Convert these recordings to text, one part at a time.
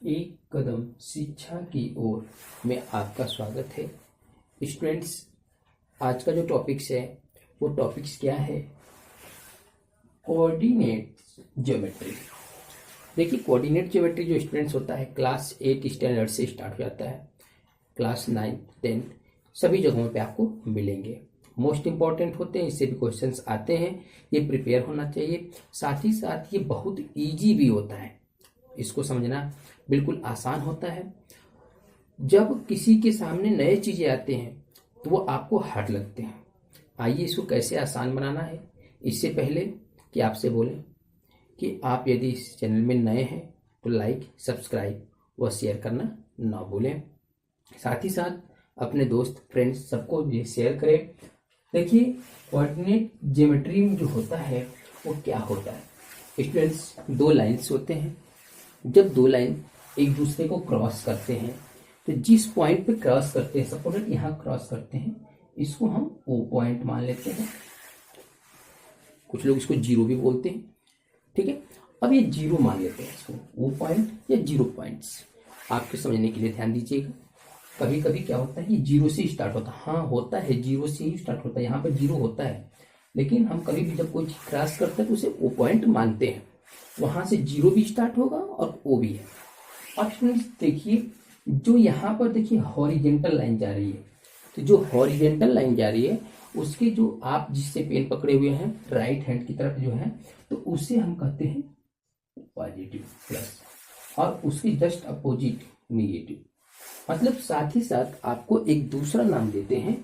एक कदम शिक्षा की ओर में आपका स्वागत है। स्टूडेंट्स, आज का जो टॉपिक्स है वो टॉपिक्स क्या है? Coordinate geometry. देखिए, कोऑर्डिनेट ज्योमेट्री जो स्टूडेंट्स होता है क्लास 8 स्टैंडर्ड से स्टार्ट हो जाता है। क्लास 9, 10 सभी जगहों पे आपको मिलेंगे। मोस्ट इंपॉर्टेंट होते हैं, इससे भी क्वेश्चंस आते हैं, ये प्रिपेयर होना चाहिए। साथ ही साथ ये बहुत ईजी भी होता है, इसको समझना बिल्कुल आसान होता है। जब किसी के सामने नए चीज़ें आते हैं तो वो आपको हार्ड लगते हैं। आइए इसको कैसे आसान बनाना है, इससे पहले कि आपसे बोलें कि आप यदि इस चैनल में नए हैं तो लाइक, सब्सक्राइब व शेयर करना ना भूलें। साथ ही साथ अपने दोस्त, फ्रेंड्स सबको ये शेयर करें। देखिए, कोऑर्डिनेट ज्योमेट्री में जो होता है वो क्या होता है स्टूडेंट्स, दो लाइन्स होते हैं। जब दो लाइन एक दूसरे को क्रॉस करते हैं तो जिस पॉइंट पे क्रॉस करते हैं, सपोज यहाँ क्रॉस करते हैं, इसको हम ओ पॉइंट मान लेते हैं। कुछ लोग इसको जीरो भी बोलते हैं, ठीक है। अब ये जीरो मान लेते हैं, इसको ओ पॉइंट या जीरो पॉइंट्स आपके समझने के लिए ध्यान दीजिएगा। कभी कभी क्या होता है कि जीरो से स्टार्ट होता है, हाँ होता है, जीरो से ही स्टार्ट होता है, यहाँ पर जीरो होता है, लेकिन हम कभी भी जब कोई चीज क्रॉस करते हैं तो उसे ओ पॉइंट मानते हैं। वहां से जीरो भी स्टार्ट होगा और ओ भी है। अब स्टूडेंट्स देखिए, जो यहाँ पर देखिए हॉरिजेंटल लाइन जा रही है, तो जो हॉरिजेंटल लाइन जा रही है उसके जो आप जिससे पेन पकड़े हुए हैं राइट हैंड की तरफ जो है, तो उसे हम कहते हैं पॉजिटिव प्लस, और उसकी जस्ट अपोजिट निगेटिव। मतलब साथ ही साथ आपको एक दूसरा नाम देते हैं,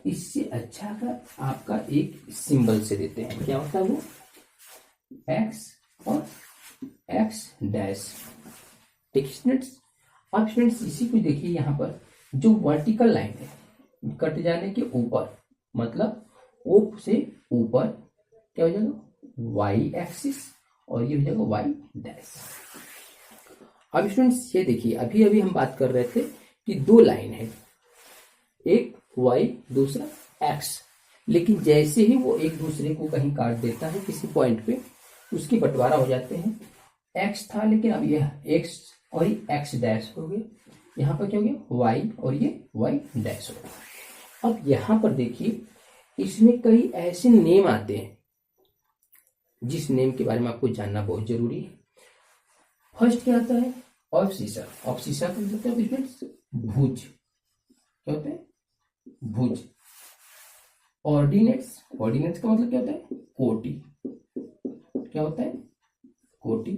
इससे अच्छा का आपका एक सिंबल से देते हैं। क्या होता है वो? एक्स और एक्स डैश। ठीक स्टूडेंट्स, अब स्टूडेंट्स इसी को देखिए, यहाँ पर जो वर्टिकल लाइन है कट जाने के ऊपर, मतलब ओ से ऊपर क्या हो जाएगा? वाई एक्सिस, और ये हो जाएगा वाई डैश। अब स्टूडेंट्स ये देखिए, अभी अभी हम बात कर रहे थे कि दो लाइन है, एक वाई दूसरा एक्स, लेकिन जैसे ही वो एक दूसरे को कहीं काट देता है किसी पॉइंट पे, उसकी बंटवारा हो जाते हैं। एक्स था, लेकिन अब यह एक्स और ये एक्स डैश हो गए, यहाँ पर क्या हो गया? वाई और ये वाई डैश हो गया। अब यहाँ पर देखिए, इसमें कई ऐसे नेम आते हैं जिस नेम के बारे में आपको जानना बहुत जरूरी है। फर्स्ट क्या आता है? ऑब्सिसा। ऑब्सिसा का मतलब भुज, क्या होता है? भुज। ऑर्डिनेट्स, ऑर्डिनेट्स का मतलब क्या होता है? कोटि। क्या होता है? कोटि।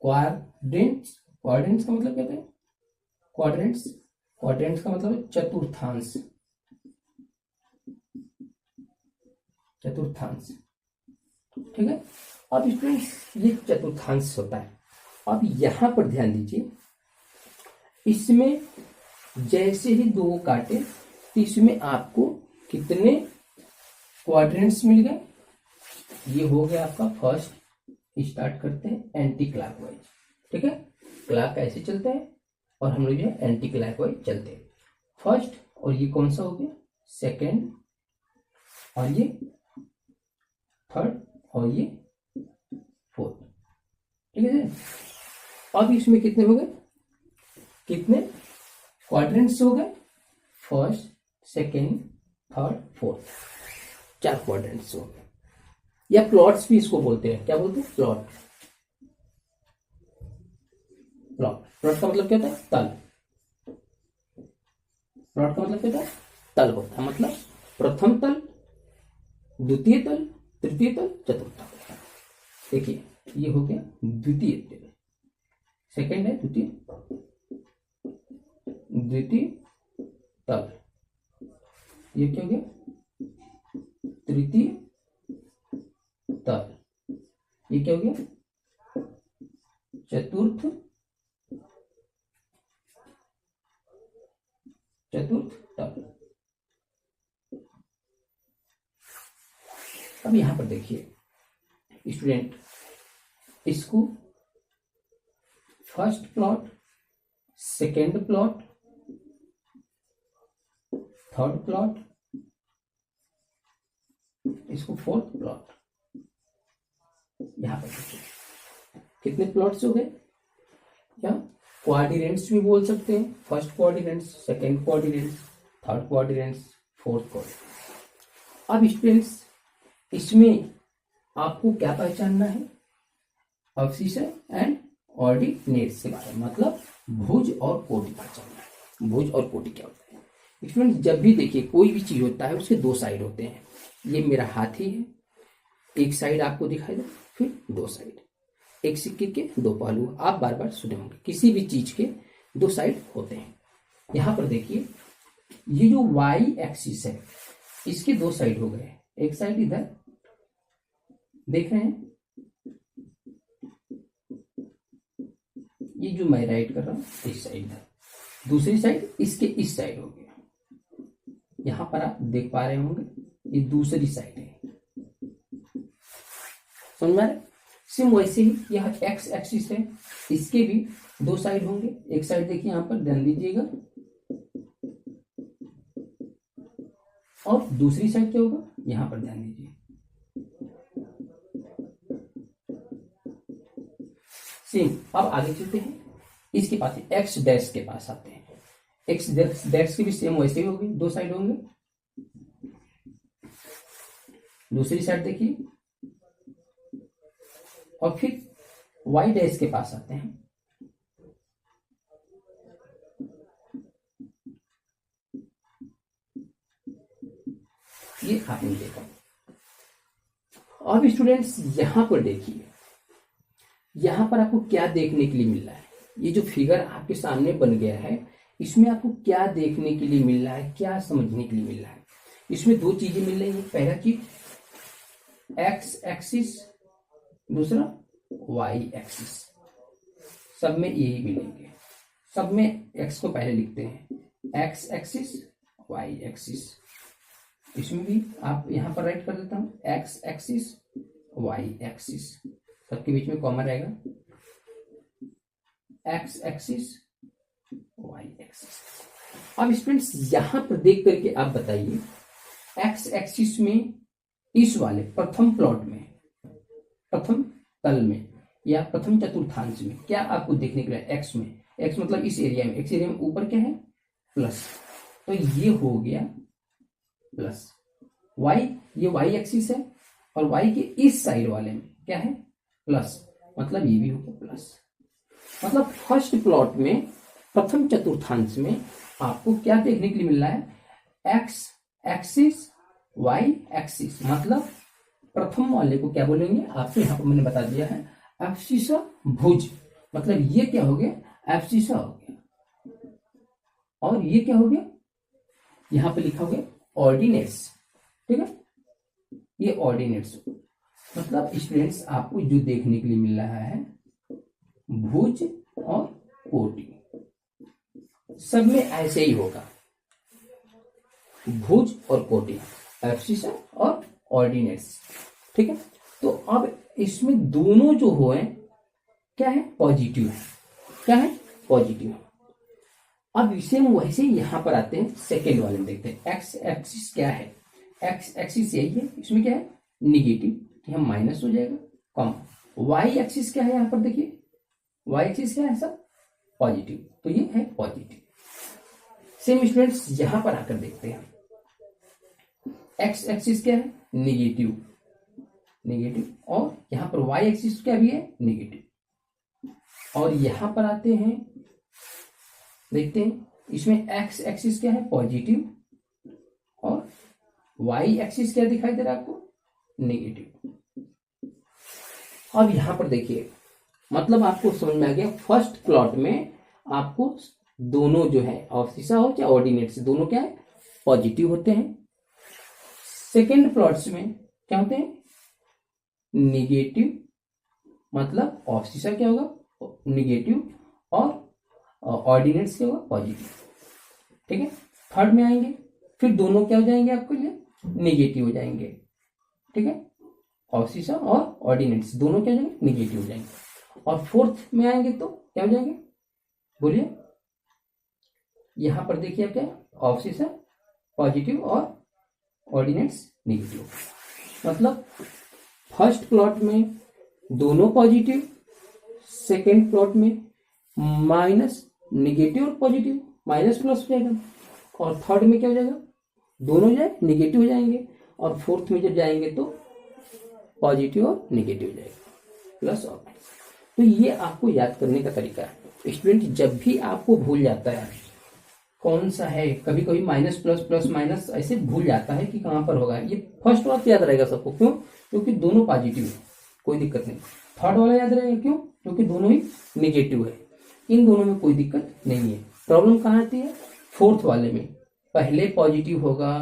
क्वाड्रेंट्स, क्वाड्रेंट्स का मतलब क्या होता है? क्वाड्रेंट्स, क्वाड्रेंट्स का मतलब है चतुर्थांश। चतुर्थांश, ठीक है। अब स्टूडेंट्स ये चतुर्थांश होता है। अब यहां पर ध्यान दीजिए, इसमें जैसे ही दो काटे तो इसमें आपको कितने क्वाड्रेंट्स मिल गए? ये हो गया आपका फर्स्ट। स्टार्ट करते हैं एंटी क्लॉकवाइज, ठीक है। क्लॉक ऐसे चलता है और हम लोग जो है एंटी क्लॉकवाइज चलते हैं। फर्स्ट, और ये कौन सा हो गया? सेकेंड, और ये थर्ड, और ये फोर्थ, ठीक है। अब इसमें कितने हो गए? कितने क्वाड्रेंट्स हो गए? First, second, third, fourth, 4 quadrants हो गए, या प्लॉट्स भी इसको बोलते हैं। क्या बोलते हैं? प्लॉट। प्लॉट, प्लॉट का मतलब क्या होता है? तल। प्लॉट का मतलब क्या होता है? तल होता है, मतलब प्रथम तल, द्वितीय तल, तृतीय तल, चतुर्थ तल। देखिए, ये हो गया द्वितीय तल, सेकेंड है द्वितीय, द्वितीय तल, ये क्या हो गया? तृतीय तल, ये क्या हो गया? चतुर्थ, चतुर्थ तल। अब यहां पर देखिए स्टूडेंट, इसको first plot, second plot, third plot, इसको फोर्थ प्लॉट, यहां पर देखिए, कितने प्लॉट्स हो गए, या क्वाड्रेंट्स भी बोल सकते हैं, first quadrants, second quadrants, third quadrants, fourth quadrant. अब स्टूडेंट्स इसमें आपको क्या पहचानना है, अवशिष्ट एंड ऑर्डिनेट्स के बारे में, मतलब भुज और कोटि पहचानना है। भुज और कोटि क्या होता है स्टूडेंट, जब भी देखिए कोई भी चीज होता है उसके दो साइड होते हैं। ये मेरा हाथी है, एक साइड आपको दिखाई दे, फिर दो साइड, एक सिक्के के दो पहलू। आप बार बार सुने होंगे, किसी भी चीज के दो साइड होते हैं। यहां पर देखिए ये जो वाई एक्सिस है इसके दो साइड हो गए, एक साइड इधर देख रहे हैं, ये जो मैं राइट कर रहा हूं इस साइड इधर, दूसरी साइड इसके इस साइड हो गया। यहां पर आप देख पा रहे होंगे ये दूसरी साइड है, समझ में आ रहा है। सेम वैसे ही यह एक्स एक्सिस है, इसके भी दो साइड होंगे, एक साइड देखिए यहां पर ध्यान दीजिएगा, और दूसरी साइड क्या होगा यहां पर ध्यान दीजिए। सेम, अब आगे चलते हैं, इसके पास एक्स डैश के पास आते हैं। एक्स डैश की भी सेम वैसे ही होगी, दो साइड होंगे, दूसरी साइड देखिए, और फिर वाई डैश के पास आते हैं। ये आपने देखा। अब स्टूडेंट्स यहां पर देखिए, यहां पर आपको क्या देखने के लिए मिल रहा है, ये जो फिगर आपके सामने बन गया है इसमें आपको क्या देखने के लिए मिल रहा है, क्या समझने के लिए मिल रहा है। इसमें दो चीजें मिल रही है, पहला चीज एक्स एक्सिस, दूसरा वाई एक्सिस, सब में यही मिलेंगे। सब में एक्स को पहले लिखते हैं, एक्स एक्सिस वाई एक्सिस। इसमें भी आप यहां पर राइट कर देता हूं, एक्स एक्सिस वाई एक्सिस, सबके बीच में कॉमा रहेगा, एक्स एक्सिस वाई एक्सिस। अब स्टूडेंट्स यहां पर देख करके आप बताइए, एक्स एक्सिस में इस वाले प्रथम प्लॉट में, प्रथम तल में या प्रथम चतुर्थांश में क्या आपको देखने के लिए, एक्स में, एक्स मतलब इस एरिया में, एक्स एरिया में ऊपर क्या है प्लस, तो ये हो गया प्लस। वाई, ये वाई एक्सिस है और वाई के इस साइड वाले में क्या है प्लस, मतलब ये भी होगा प्लस। मतलब फर्स्ट प्लॉट में प्रथम चतुर्थांश में आपको क्या देखने के लिए मिल रहा है, एक्स एक्सिस वाई एक्सिस, मतलब प्रथम वाले को क्या बोलेंगे आपको यहां पर मैंने बता दिया है, एब्सिसा भुज, मतलब ये क्या हो गया एब्सिसा हो गया, और ये क्या हो गया यहां पे लिखा हो गया ऑर्डिनेट्स, ठीक है, ये ऑर्डिनेट्स। मतलब स्टूडेंट्स आपको जो देखने के लिए मिल रहा है भुज और कोटि, सब में ऐसे ही होगा, भुज और कोटि, एब्सिसा और ऑर्डिनेट्स, ठीक है। तो अब इसमें दोनों जो हो क्या है पॉजिटिव है, क्या है पॉजिटिव। अब इसे वैसे ही यहां पर आते हैं, सेकेंड वाले में देखते हैं, एक्स एक्सिस क्या है, एक्स एक्सिस यही है, इसमें क्या है निगेटिव, यहां माइनस हो जाएगा, कम। वाई एक्सिस क्या है यहां पर देखिए, वाई एक्सिस क्या है सब पॉजिटिव, तो ये है पॉजिटिव। सेम स्टूडेंट्स यहां पर आकर देखते हैं, एक्स एक्सिस क्या है निगेटिव, नेगेटिव, और यहां पर वाई एक्सिस क्या भी है नेगेटिव। और यहां पर आते हैं, देखते हैं इसमें एक्स एक्सिस क्या है पॉजिटिव, और वाई एक्सिस क्या दिखाई दे रहा है आपको नेगेटिव। अब यहां पर देखिए, मतलब आपको समझ में आ गया, फर्स्ट प्लॉट में आपको दोनों जो है अवशिष्टा हो चाहे ऑर्डिनेट्स, दोनों क्या है पॉजिटिव होते हैं। सेकेंड प्लॉट्स में क्या होते हैं निगेटिव, मतलब अवशिष्टा क्या होगा निगेटिव, और ऑर्डिनेट्स क्या होगा पॉजिटिव, ठीक है। थर्ड में आएंगे फिर दोनों क्या हो जाएंगे आपके लिए निगेटिव हो जाएंगे, ठीक है, अवशिष्टा और ऑर्डिनेट्स दोनों क्या हो जाएंगे निगेटिव हो जाएंगे। और फोर्थ में आएंगे तो क्या हो जाएंगे बोलिए, यहां पर देखिए आप क्या अवशिष्टा पॉजिटिव और ऑर्डिनेट्स नेगेटिव। मतलब फर्स्ट प्लॉट में दोनों पॉजिटिव, सेकेंड प्लॉट में माइनस निगेटिव और पॉजिटिव, माइनस प्लस हो जाएगा, और थर्ड में क्या हो जाएगा, दोनों जाए निगेटिव हो जाएंगे, और फोर्थ में जब जाएंगे तो पॉजिटिव और निगेटिव हो जाएगा, प्लस और माइनस। तो ये आपको याद करने का तरीका है। स्टूडेंट जब भी आपको भूल जाता है कौन सा है, कभी कभी माइनस प्लस प्लस माइनस ऐसे भूल जाता है कि कहां पर होगा, ये फर्स्ट वाला याद रहेगा सबको, क्यों, क्योंकि दोनों पॉजिटिव है, कोई दिक्कत नहीं। थर्ड वाला याद रहेगा, क्यों, क्योंकि दोनों ही निगेटिव है, इन दोनों में कोई दिक्कत नहीं है। प्रॉब्लम कहाँ आती है, फोर्थ वाले में, पहले पॉजिटिव होगा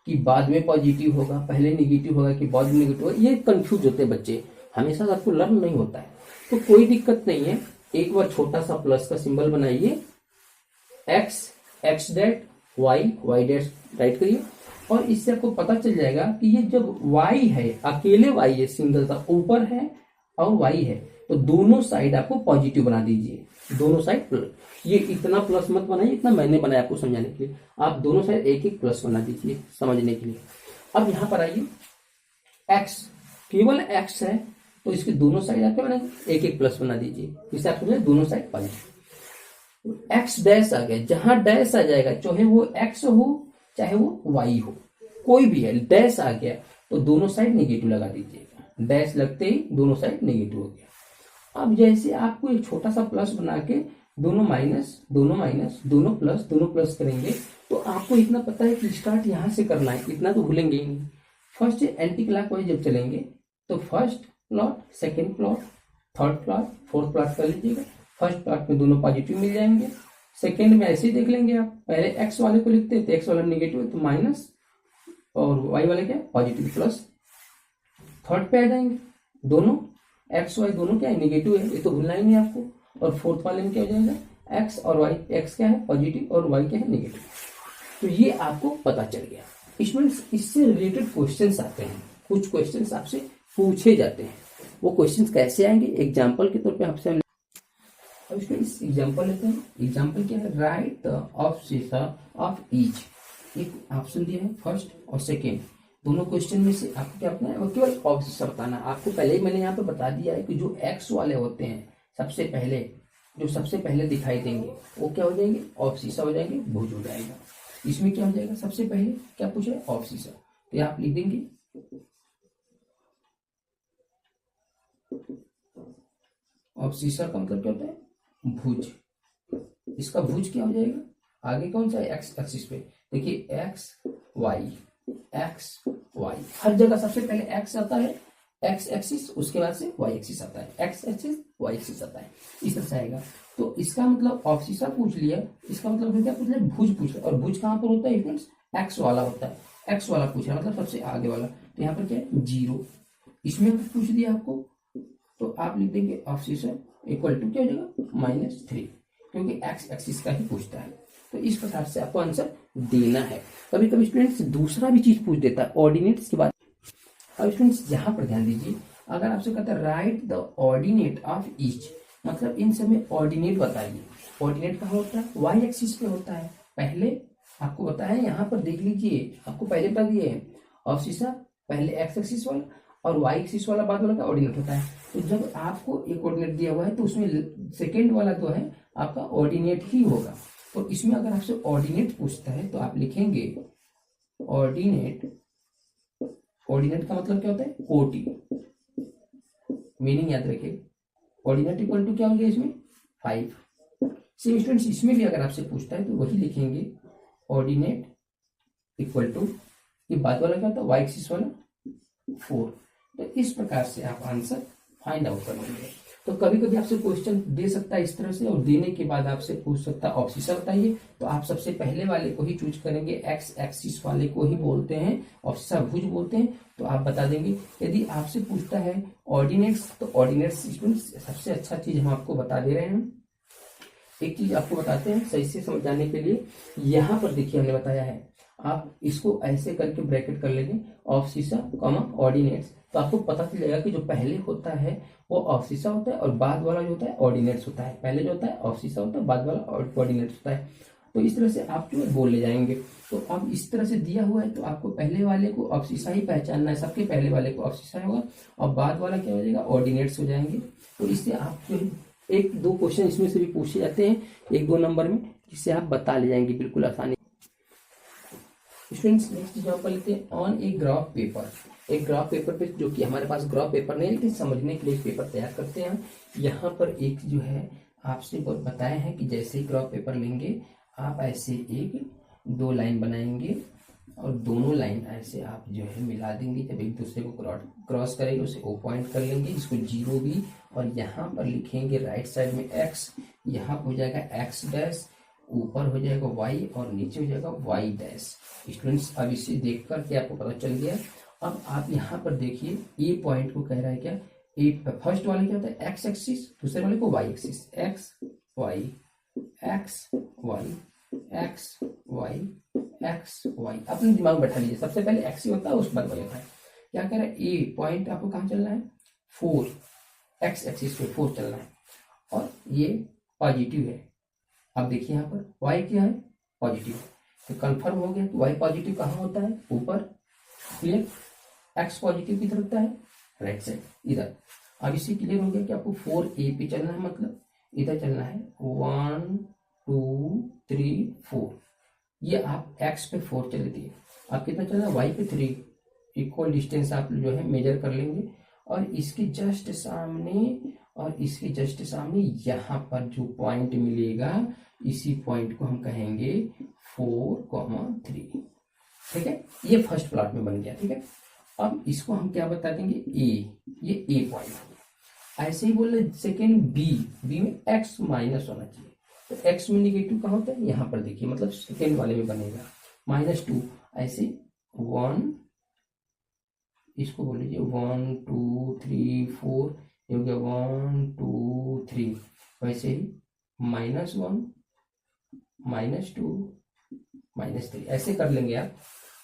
कि बाद में पॉजिटिव होगा, पहले निगेटिव होगा कि बाद में निगेटिव होगा, ये कंफ्यूज होते हैं बच्चे, हमेशा आपको लर्न नहीं होता है। तो कोई दिक्कत नहीं है, एक बार छोटा सा प्लस का सिंबल बनाइए, x x dot y y dot write करिए, और इससे आपको पता चल जाएगा कि ये जब वाई है, अकेले वाई है, सिंगल था, ऊपर है और वाई है, तो दोनों साइड आपको पॉजिटिव बना दीजिए, दोनों साइड प्लस। ये इतना प्लस मत बनाइए, इतना मैंने बनाया आपको समझाने के लिए, आप दोनों साइड एक एक प्लस बना दीजिए समझने के लिए। अब यहां पर आइए, एक्स केवल एक्स है तो इसके दोनों साइड आप क्या बनाएंगे, एक एक प्लस बना दीजिए, इससे आपको दोनों साइड पॉजिटिव। एक्स डैश आ गया, जहां डैश आ जाएगा, चाहे वो एक्स हो चाहे वो वाई हो, कोई भी है, डैश आ गया तो दोनों साइड नेगेटिव लगा दीजिएगा, डैश लगते ही दोनों साइड नेगेटिव हो गया। अब जैसे आपको एक छोटा सा प्लस बना के दोनों माइनस दोनों प्लस करेंगे, तो आपको इतना पता है कि स्टार्ट यहां से करना है, इतना तो भूलेंगे ही नहीं। फर्स्ट एंटी क्लॉकवाइज जब चलेंगे तो first plot, second plot, third plot, fourth plot कर लीजिएगा। फर्स्ट प्लॉट में दोनों पॉजिटिव मिल जाएंगे, सेकेंड में ऐसे ही देख लेंगे आप, पहले एक्स वाले को लिखते हैं तो एक्स वाला नेगेटिव है तो माइनस, और वाई वाले क्या पॉजिटिव प्लस। थर्ड पे आ जाएंगे, दोनों एक्स वाई दोनों क्या है निगेटिव है, ये तो भूलना ही नहीं आपको। और फोर्थ वाले में क्या हो जाएगा, एक्स और वाई, एक्स क्या है पॉजिटिव और वाई क्या है निगेटिव। तो ये आपको पता चल गया। इसमें इससे रिलेटेड क्वेश्चंस आते हैं, कुछ क्वेश्चंस आपसे पूछे जाते हैं। वो क्वेश्चंस कैसे आएंगे, एग्जाम्पल के तौर पे आपसे हम अब इसमें इस एग्जाम्पल लेते हैं। एग्जाम्पल क्या है, राइट द ऑफसीसा ऑफ ईच, एक ऑप्शन दिया है फर्स्ट और सेकेंड, दोनों क्वेश्चन में से आपको क्या करना है, और केवल ऑफसीसा बताना। आपको पहले ही मैंने यहाँ पे बता दिया है कि जो एक्स वाले होते हैं सबसे पहले दिखाई देंगे वो क्या हो जाएंगे, ऑफसीसा हो जाएंगे, भुज हो जाएगा। इसमें क्या हो जाएगा, सबसे पहले क्या पूछा है, ऑफसीसा, तो आप लिख देंगे ऑफसीसा का मतलब क्या होता है, भुज। इसका भुज क्या हो जाएगा, आगे कौन सा है, एक्स एक्सिस पे, देखिए एक्स वाई, हर जगह सबसे पहले एक्स आता है, एक्स एक्सिस, उसके बाद से वाई एक्सिस आता है, एक्स एक्सिस वाई एक्सिस आता है, इस तरह से आएगा। तो इसका मतलब ऑफसीसा पूछ लिया, इसका मतलब क्या पूछ लिया, भुज पूछ लिया। और भुज कहाँ पर होता है फ्रेंड्स, एक्स वाला होता है, एक्स वाला पूछा मतलब सबसे आगे वाला, तो यहाँ पर क्या है 0, इसमें पूछ दिया आपको, तो आप लिख देंगे ऑफसीसा इक्वल टू क्या हो जाएगा -3, क्योंकि एक्स एक्सिस का ही पूछता है। तो इस प्रकार से आपको आंसर देना है। कभी कभी स्टूडेंट्स दूसरा भी चीज पूछ देता है, ऑर्डिनेट्स की बात। अब स्टूडेंट्स यहाँ पर ध्यान दीजिए, अगर आपसे कहता है right the ordinate of each, मतलब इन सब में ऑर्डिनेट बताइए। ऑर्डिनेट कहाँ होता है, वाई एक्सिस पे होता है। पहले आपको बताया यहाँ पर देख लीजिए, आपको पहले बता दिए ऑफसीसा पहले एक्स एक्सिस वाला और वाई एक्सिस वाला बाद वाला का ऑर्डिनेट होता है। तो जब आपको एक ऑर्डिनेट दिया हुआ है तो उसमें सेकेंड वाला जो है आपका ऑर्डिनेट ही होगा। तो इसमें अगर आपसे ऑर्डिनेट पूछता है तो आप लिखेंगे ऑर्डिनेट। ऑर्डिनेट का मतलब क्या होता है, कोटि, मीनिंग याद रखिए। ऑर्डिनेट इक्वल टू क्या हो गया इसमें 5। सेम स्टूडेंट्स इसमें भी अगर आपसे पूछता है तो वही लिखेंगे ऑर्डिनेट इक्वल टू, ये बाद वाला क्या होता है वाई एक्सिस वाला 4। तो इस प्रकार से आप आंसर फाइंड आउट कर लेंगे। तो कभी कभी आपसे क्वेश्चन दे सकता है इस तरह से, और देने के बाद आपसे पूछ सकता है ऑफसीसा बताइए, तो आप सबसे पहले वाले को ही चूज करेंगे, एक्स एक्सिस वाले को ही बोलते हैं ऑफसीसा, भुज बोलते हैं, तो आप बता देंगे। यदि आपसे पूछता है ऑर्डिनेट्स, तो ऑर्डिनेट्स सबसे अच्छा चीज हम आपको बता दे रहे हैं। एक चीज आपको बताते हैं सही से समझाने के लिए, यहाँ पर देखिए हमने बताया है, आप इसको ऐसे करके ब्रैकेट कर लेंगे ऑफसीसा कॉमा ऑर्डिनेट्स, तो आपको पता चल जाएगा कि जो पहले होता है वो ऑफसीसा होता है और बाद वाला जो होता है ऑर्डिनेट्स होता है। पहले जो होता है ऑफसीसा होता है, बाद वाला ऑर्डिनेट्स होता है। तो इस तरह से आप जो है बोले जाएंगे। तो अब इस तरह से दिया हुआ है तो आपको पहले वाले को अवशिष्टा ही पहचानना है, सबके पहले वाले को अवशिष्टा होगा और बाद वाला क्या हो जाएगा, ऑर्डिनेट्स हो जाएंगे। तो इससे आप जो है एक दो क्वेश्चन इसमें से भी पूछे जाते हैं 1-2 नंबर में, जिससे आप बता ले जाएंगे बिल्कुल आसानी। स्टूडेंट्स नेक्स्ट एग्जांपल लेते हैं ऑन ए ग्राफ पेपर। एक ग्राफ पेपर पे, जो कि हमारे पास ग्राफ पेपर नहीं लेकिन समझने के लिए पेपर तैयार करते हैं। यहाँ पर एक जो है आपसे बताया है कि जैसे ही ग्राफ पेपर लेंगे आप ऐसे एक 2 लाइन बनाएंगे और दोनों लाइन ऐसे आप जो है मिला देंगे। जब एक दूसरे को क्रॉस करेंगे उसे O पॉइंट कर लेंगे, इसको 0 भी, और यहाँ पर लिखेंगे राइट साइड में x, यहाँ हो जाएगा x डैश, ऊपर हो जाएगा y और नीचे हो जाएगा y डैश। स्टूडेंट्स अब इसे देख कर के आपको पता चल गया। अब आप यहाँ पर देखिए ए पॉइंट को कह रहा है क्या, ए फर्स्ट वाले क्या होता है x एक्सिस, दूसरे वाले को y axis, x y x y x y x y। अपने दिमाग में बैठा लीजिए, सबसे पहले x ही होता है उस पर y होता है। क्या कह रहा है, ए पॉइंट आपको कहाँ चलना है, 4 x एक्सिस पे 4 चलना है और ये पॉजिटिव है। अब देखिए यहाँ पर y क्या है, पॉजिटिव, तो कंफर्म हो गया। तो y पॉजिटिव कहाँ होता है, ऊपर, क्लियर। x पॉजिटिव किधर होता है, राइट साइड, इधर। अब इससे क्लियर हो गया कि आपको 4a पे चलना है, मतलब इधर चलना है 1 2 3 4। ये आप x पे 4 चले दिए, आप कितना चलना है, y पे 3। इक्वल डिस्टेंस आप जो है मेजर कर लेंगे और इसके जस्ट सामने और इसके जस्ट सामने यहाँ पर जो पॉइंट मिलेगा, इसी पॉइंट को हम कहेंगे 4,3। ठीक है, ये फर्स्ट प्लॉट में बन गया। ठीक है, अब इसको हम क्या बता देंगे, ए, ये ए पॉइंट हो गया। ऐसे ही बोल रहे सेकेंड बी, बी में x माइनस होना चाहिए, तो x में निगेटिव कहाँ होता है, यहाँ पर देखिए, मतलब सेकेंड वाले में बनेगा -2। ऐसे 1, इसको बोल लीजिए 1 2 3 4, ये हो गया 1 2 3। वैसे ही -1 -2 -3 ऐसे कर लेंगे आप।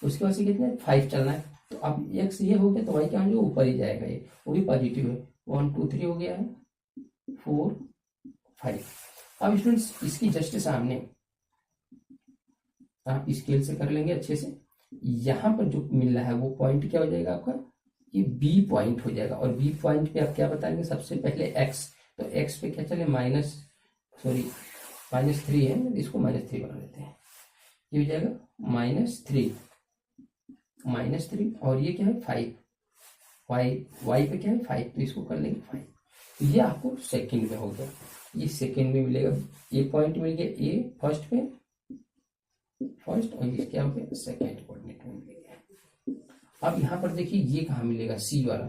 उसके बाद से कितने 5 चलना है, तो अब x ये हो गया तो y क्या हो जाएगा, ऊपर ही जाएगा, ये वो भी पॉजिटिव है। 1 2 3 हो गया है, 4 5। अब स्टूडेंट्स इसकी जस्ट सामने आप स्केल से कर लेंगे अच्छे से। यहाँ पर जो मिल रहा है वो पॉइंट क्या हो जाएगा आपका, ये बी पॉइंट हो जाएगा। और बी पॉइंट पे आप क्या बताएंगे, सबसे पहले x, तो x पे क्या चले -3 है, इसको -3 बना लेते हैं। ये हो जाएगा -3 और ये क्या है 5, y पे क्या है 5, तो इसको कर लेंगे 5। तो ये आपको सेकंड में हो गया, ये सेकंड में मिलेगा। ये पॉइंट मिल गया ए फर्स्ट पे, फर्स्ट, और ये क्या हो गया सेकंड कोऑर्डिनेट में मिल गया। अब यहाँ पर देखिए ये कहाँ मिलेगा, सी वाला,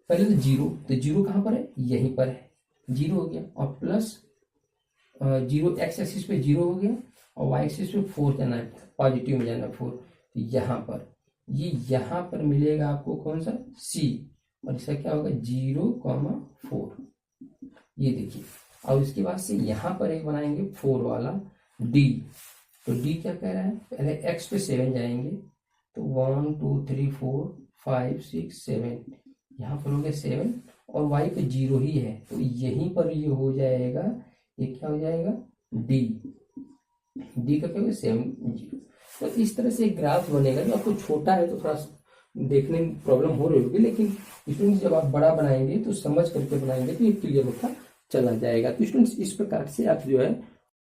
पहले तो 0, तो 0 कहाँ पर है, यहीं पर है, 0 हो गया। और प्लस 0 x एक्सिस पे 0 हो गया और y एक्सिस पे 4 जाना है, पॉजिटिव में जाना है 4। तो यहाँ पर ये यहाँ पर मिलेगा आपको कौन सा, C, और इसका क्या होगा 0,4। ये देखिए। और उसके बाद से यहाँ पर एक बनाएंगे 4 वाला D। तो D क्या कह रहा है, पहले x पे 7 जाएंगे, तो 1 2 3 4 5 6 7, यहाँ पर हो गया 7 और y पे 0 ही है, तो यहीं पर ये हो जाएगा, ये क्या हो जाएगा D का क्या होगा 7 0। तो इस तरह से एक ग्राफ बनेगा। जो आपको छोटा है तो थोड़ा देखने में प्रॉब्लम हो रही होगी, लेकिन स्टूडेंट्स जब आप बड़ा बनाएंगे तो समझ करके बनाएंगे तो ये क्लियर होता चला जाएगा। तो स्टूडेंट्स इस प्रकार से आप जो है